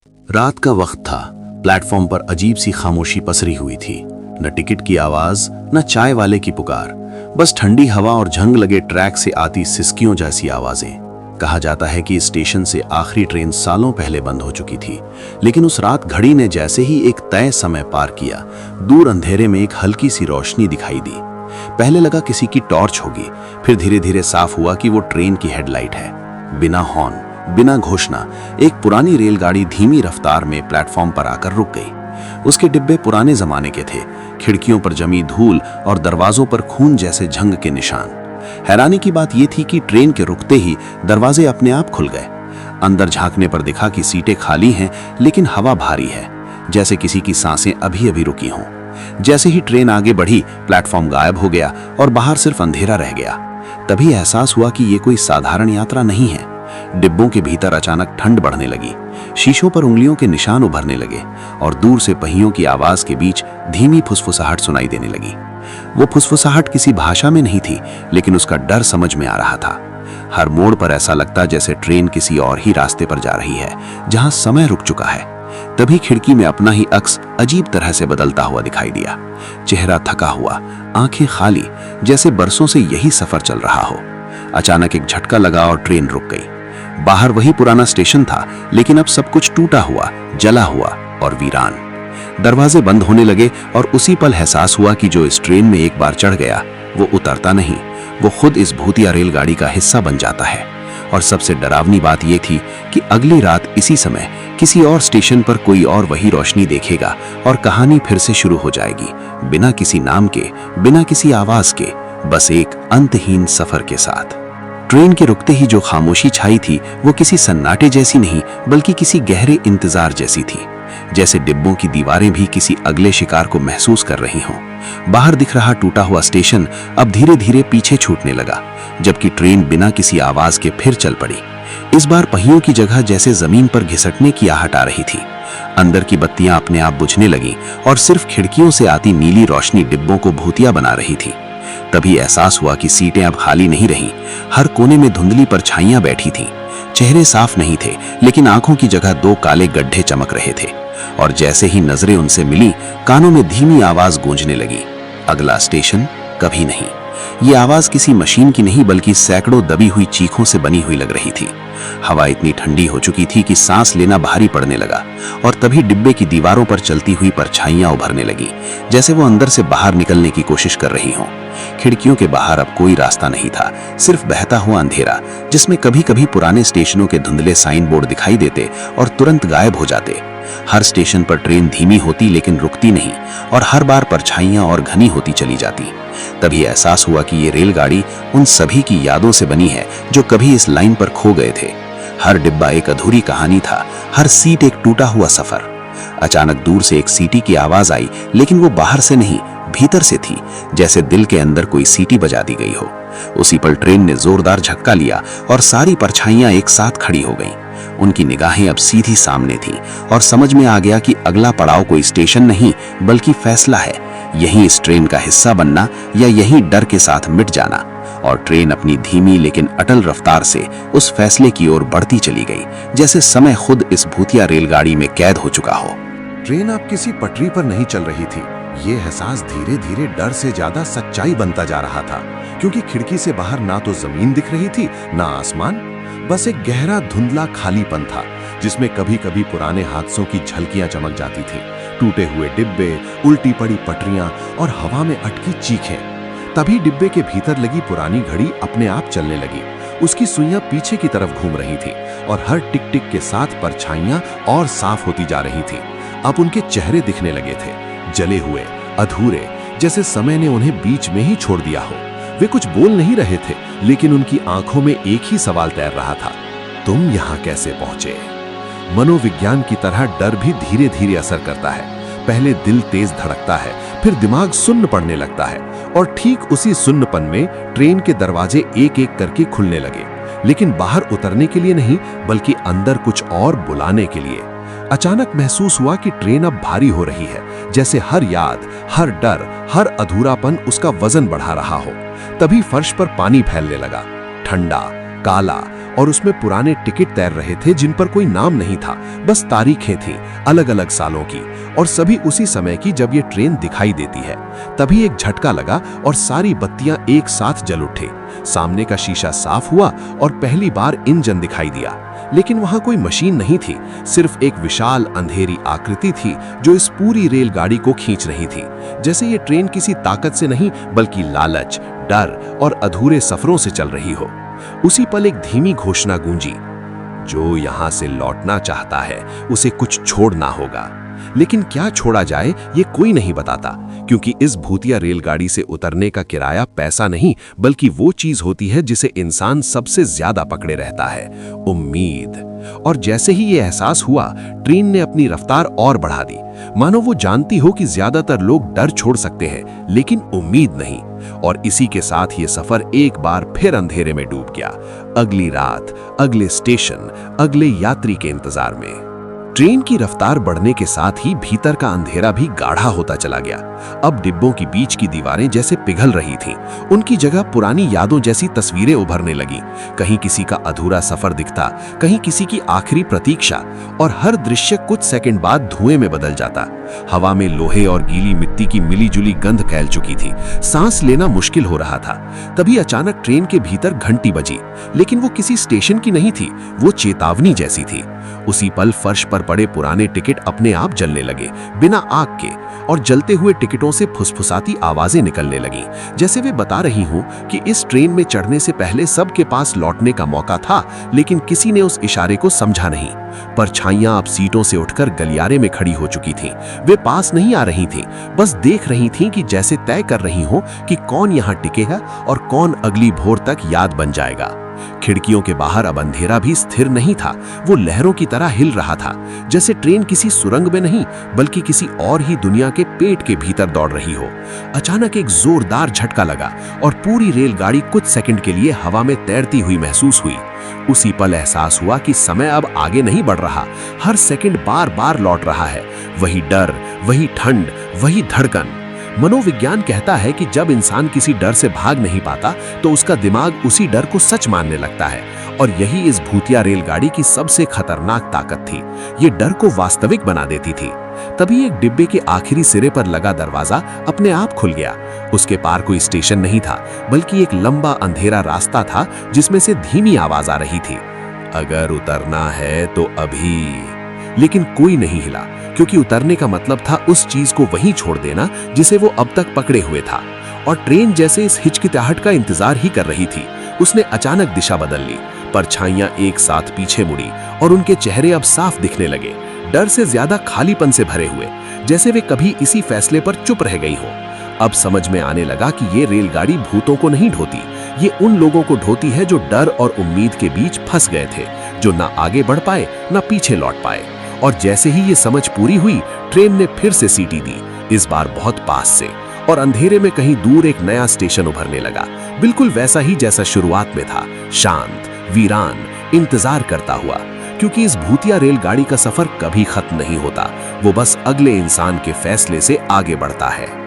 रात का वक्त था। प्लेटफॉर्म पर अजीब सी खामोशी पसरी हुई थी। न टिकट की आवाज, न चाय वाले की पुकार, बस ठंडी हवा और झंग लगे ट्रैक से आती सिसकियों जैसी आवाजें। कहा जाता है कि स्टेशन से आखिरी ट्रेन सालों पहले बंद हो चुकी थी, लेकिन उस रात घड़ी ने जैसे ही एक तय समय पार किया, दूर अंधेरे में एक हल्की सी रोशनी दिखाई दी। पहले लगा किसी की टॉर्च होगी, फिर धीरे धीरे साफ हुआ कि वो ट्रेन की हेडलाइट है। बिना हॉर्न, बिना घोषणा, एक पुरानी रेलगाड़ी धीमी रफ्तार में प्लेटफॉर्म पर आकर रुक गई। उसके डिब्बे पुराने जमाने के थे, खिड़कियों पर जमी धूल और दरवाजों पर खून जैसे जंग के निशान। हैरानी की बात यह थी कि ट्रेन के रुकते ही दरवाजे अपने आप खुल गए। अंदर झांकने पर दिखा कि सीटें खाली हैं, लेकिन हवा भारी है, जैसे किसी की सांसें अभी अभी रुकी हों। जैसे ही ट्रेन आगे बढ़ी, प्लेटफॉर्म गायब हो गया और बाहर सिर्फ अंधेरा रह गया। तभी एहसास हुआ कि ये कोई साधारण यात्रा नहीं है। डिब्बों के भीतर अचानक ठंड बढ़ने लगी, शीशों पर उंगलियों के निशान उभरने लगे और दूर से पहियों की आवाज के बीच धीमी फुसफुसाहट सुनाई देने लगी। वो फुसफुसाहट किसी भाषा में नहीं थी, लेकिन उसका डर समझ में आ रहा था। हर मोड़ पर ऐसा लगता जैसे ट्रेन किसी और ही रास्ते पर जा रही है, जहां समय रुक चुका है। तभी खिड़की में अपना ही अक्स अजीब तरह से बदलता हुआ दिखाई दिया। चेहरा थका हुआ, आंखें खाली, जैसे बरसों से यही सफर चल रहा हो। अचानक एक झटका लगा और ट्रेन रुक गई। बाहर वही पुराना स्टेशन था, लेकिन अब सब कुछ टूटा हुआ, जला हुआ और वीरान। दरवाजे बंद होने लगे और उसी पल एहसास हुआ कि जो इस ट्रेन में एक बार चढ़ गया, वो उतरता नहीं, वो खुद इस भूतिया रेलगाड़ी का हिस्सा बन जाता है। और सबसे डरावनी बात यह थी कि अगली रात इसी समय किसी और स्टेशन पर कोई और वही रोशनी देखेगा और कहानी फिर से शुरू हो जाएगी, बिना किसी नाम के, बिना किसी आवाज के, बस एक अंतहीन सफर के साथ। ट्रेन के रुकते ही जो खामोशी छाई थी, वो किसी सन्नाटे जैसी नहीं, बल्कि किसी गहरे इंतजार जैसी थी। जैसे डिब्बों की दीवारें भी किसी अगले शिकार को महसूस कर रही हों। बाहर दिख रहा टूटा हुआ स्टेशन अब धीरे धीरे पीछे छूटने लगा, जबकि ट्रेन बिना किसी आवाज के फिर चल पड़ी। इस बार पहियों की जगह जैसे जमीन पर घिसटने की आहट आ रही थी। अंदर की बत्तियां अपने आप बुझने लगी और सिर्फ खिड़कियों से आती नीली रोशनी डिब्बों को भूतिया बना रही थी। तभी एहसास हुआ कि सीटें अब खाली नहीं रहीं। हर कोने में धुंधली परछाइयां बैठी थीं। चेहरे साफ नहीं थे, लेकिन आंखों की जगह दो काले गड्ढे चमक रहे थे। और जैसे ही नजरें उनसे मिली, कानों में धीमी आवाज गूंजने लगी, अगला स्टेशन कभी नहीं। ये आवाज किसी मशीन की नहीं, बल्कि सैकड़ों दबी हुई चीखों से बनी हुई लग रही थी। हवा इतनी ठंडी हो चुकी थी कि सांस लेना भारी पड़ने लगा। और तभी डिब्बे की दीवारों पर चलती हुई परछाइयां उभरने लगी, जैसे वो अंदर से बाहर निकलने की कोशिश कर रही हों। खिड़कियों के बाहर अब कोई रास्ता नहीं था, सिर्फ बहता हुआ अंधेरा, जिसमें कभी कभी पुराने स्टेशनों के धुंधले साइन बोर्ड दिखाई देते और तुरंत गायब हो जाते। हर स्टेशन पर ट्रेन धीमी होती लेकिन रुकती नहीं, और हर बार परछाइयां और घनी होती चली जाती। तभी एहसास हुआ कि ये रेलगाड़ी उन सभी की यादों से बनी है जो कभी इस लाइन पर खो गए थे। हर डिब्बा एक अधूरी कहानी था, हर सीट एक टूटा हुआ सफर। अचानक दूर से एक सीटी की आवाज आई, लेकिन वो बाहर से नहीं, भीतर से थी, जैसे दिल के अंदर कोई सीटी बजा दी गई हो। उसी पल ट्रेन ने जोरदार झटका लिया और सारी परछाइयां एक साथ खड़ी हो गईं। उनकी निगाहें अब सीधी सामने थीं और समझ में आ गया कि अगला पड़ाव कोई स्टेशन नहीं, बल्कि फैसला है। यहीं इस ट्रेन का हिस्सा बनना या यहीं डर के साथ मिट जाना। और ट्रेन अपनी धीमी लेकिन अटल रफ्तार से उस फैसले की ओर बढ़ती चली गई, जैसे समय खुद इस भूतिया रेलगाड़ी में कैद हो चुका हो। ट्रेन अब किसी पटरी पर नहीं चल रही थी। ये एहसास धीरे धीरे डर से ज्यादा सच्चाई बनता जा रहा था, क्योंकि खिड़की से बाहर ना तो जमीन दिख रही थी, ना आसमान, बस एक गहरा धुंधला खालीपन था, जिसमें कभी कभी पुराने हादसों की झलकियां चमक जाती थी। टूटे हुए डिब्बे, उल्टी पड़ी पटरियां और हवा में अटकी चीखें। तभी डिब्बे के भीतर लगी पुरानी घड़ी अपने आप चलने लगी। उसकी सुइयां पीछे की तरफ घूम रही थी और हर टिक टिक के साथ परछाइयां और साफ होती जा रही थी। अब उनके चेहरे दिखने लगे थे, जले हुए, अधूरे, जैसे समय ने उन्हें बीच में ही छोड़ दिया हो। वे कुछ बोल नहीं रहे थे, लेकिन उनकी आंखों में एक ही सवाल तैर रहा था, तुम यहां कैसे पहुंचे? मनोविज्ञान की तरह डर भी धीरे धीरे असर करता है। पहले दिल तेज धड़कता है, फिर दिमाग सुन्न पड़ने लगता है, और ठीक उसी सुन्नपन में ट्रेन के दरवाजे एक एक करके खुलने लगे, लेकिन बाहर उतरने के लिए नहीं, बल्कि अंदर कुछ और बुलाने के लिए। अचानक महसूस हुआ कि ट्रेन अब भारी हो रही है, जैसे हर याद, हर डर, हर अधूरापन उसका वजन बढ़ा रहा हो। तभी फर्श पर पानी फैलने लगा, ठंडा, काला और उसमें पुराने टिकट तैर रहे थे जिन पर कोई नाम नहीं था, बस तारीखें थीं अलग अलग सालों की, और सभी उसी समय की जब ये ट्रेन दिखाई देती है। तभी एक झटका लगा और सारी बत्तियां एक साथ जल उठे। सामने का शीशा साफ हुआ और पहली बार इंजन दिखाई दिया, लेकिन वहां कोई मशीन नहीं थी, सिर्फ एक विशाल अंधेरी आकृति थी जो इस पूरी रेलगाड़ी को खींच रही थी। जैसे ये ट्रेन किसी ताकत से नहीं बल्कि लालच, डर और अधूरे सफरों से चल रही हो। उसी पल एक धीमी घोषणा गूंजी, जो यहां से लौटना चाहता है उसे कुछ छोड़ना होगा। लेकिन क्या छोड़ा जाए ये कोई नहीं बताता, क्योंकि इस भूतिया रेलगाड़ी से उतरने का किराया पैसा नहीं बल्कि वो चीज होती है जिसे इंसान सबसे ज्यादा पकड़े रहता है, उम्मीद। और जैसे ही ये एहसास हुआ, ट्रेन ने अपनी रफ्तार और बढ़ा दी, मानो वो जानती हो कि ज्यादातर लोग डर छोड़ सकते हैं लेकिन उम्मीद नहीं। और इसी के साथ ये सफर एक बार फिर अंधेरे में डूब गया। अगली रात, अगले स्टेशन, अगले यात्री के इंतजार में। ट्रेन की रफ्तार बढ़ने के साथ ही भीतर का अंधेरा भी गाढ़ा होता चला गया। अब डिब्बों की बीच की दीवारें जैसे पिघल रही थीं। उनकी जगह पुरानी यादों जैसी तस्वीरें उभरने लगीं। कहीं किसी का अधूरा सफर दिखता, कहीं किसी की आखिरी प्रतीक्षा, और हर दृश्य कुछ सेकंड बाद धुएं में बदल जाता। हवा में लोहे और गीली मिट्टी की मिली-जुली गंध फैल चुकी थी। सांस लेना मुश्किल हो रहा था। तभी अचानक ट्रेन के भीतर घंटी बजी, लेकिन वो किसी स्टेशन की नहीं थी, वो चेतावनी जैसी थी। उसी पल फर्श पर पड़े पुराने टिकट अपने आप जलने लगे, बिना आग के, और जलते हुए टिकटों से फुसफुसाती आवाजें निकलने लगीं, जैसे वे बता रही हूं कि इस ट्रेन में चढ़ने से पहले सबके पास लौटने का मौका था, लेकिन किसी ने उस इशारे को समझा नहीं। परछाइयां अब सीटों से उठकर गलियारे में खड़ी हो चुकी थीं। वे पास नहीं आ रही थीं, बस देख रही थीं कि जैसे तय कर रही हों कि कौन यहां टिके है और कौन अगली भोर तक याद बन जाएगा। खिड़कियों के बाहर अब अंधेरा भी स्थिर नहीं था, वो लहरों की तरह हिल रहा था, जैसे ट्रेन किसी सुरंग में नहीं बल्कि किसी और ही दुनिया के पेट के भीतर दौड़ रही हो। अचानक एक जोरदार झटका लगा और पूरी रेलगाड़ी कुछ सेकंड के लिए हवा में तैरती हुई महसूस हुई। उसी पल एहसास हुआ कि समय अब आगे नहीं बढ़ रहा, हर सेकंड बार बार लौट रहा है। वही डर, वही ठंड, वही धड़कन। मनोविज्ञान कहता है कि जब इंसान किसी डर से भाग नहीं पाता तो उसका दिमाग उसी डर को सच मानने लगता है, और यही इस भूतिया रेलगाड़ी की सबसे खतरनाक ताकत थी। ये डर को वास्तविक बना देती थी। तभी एक डिब्बे के आखिरी सिरे पर लगा दरवाजा अपने आप खुल गया। उसके पार कोई स्टेशन नहीं था, बल्कि एक लंबा अंधेरा रास्ता था जिसमें से धीमी आवाज आ रही थी, अगर उतरना है तो अभी। लेकिन कोई नहीं हिला, क्योंकि उतरने का मतलब था उस चीज को वहीं छोड़ देना जिसे वो अब तक पकड़े हुए था। और ट्रेन जैसे इस हिचकिचाहट का इंतजार ही कर रही थी। उसने अचानक दिशा बदल ली, परछाइयां एक साथ पीछे मुड़ी और उनके चेहरे अब साफ दिखने लगे, डर से ज्यादा खालीपन से भरे हुए, जैसे वे कभी इसी फैसले पर चुप रह गई हो। अब समझ में आने लगा कि ये रेलगाड़ी भूतों को नहीं ढोती, ये उन लोगों को ढोती है जो डर और उम्मीद के बीच फंस गए थे, जो ना आगे बढ़ पाए ना पीछे लौट पाए। और जैसे ही ये समझ पूरी हुई, ट्रेन ने फिर से सीटी दी, इस बार बहुत पास से, और अंधेरे में कहीं दूर एक नया स्टेशन उभरने लगा, बिल्कुल वैसा ही जैसा शुरुआत में था, शांत, वीरान, इंतजार करता हुआ। क्योंकि इस भूतिया रेलगाड़ी का सफर कभी खत्म नहीं होता, वो बस अगले इंसान के फैसले से आगे बढ़ता है।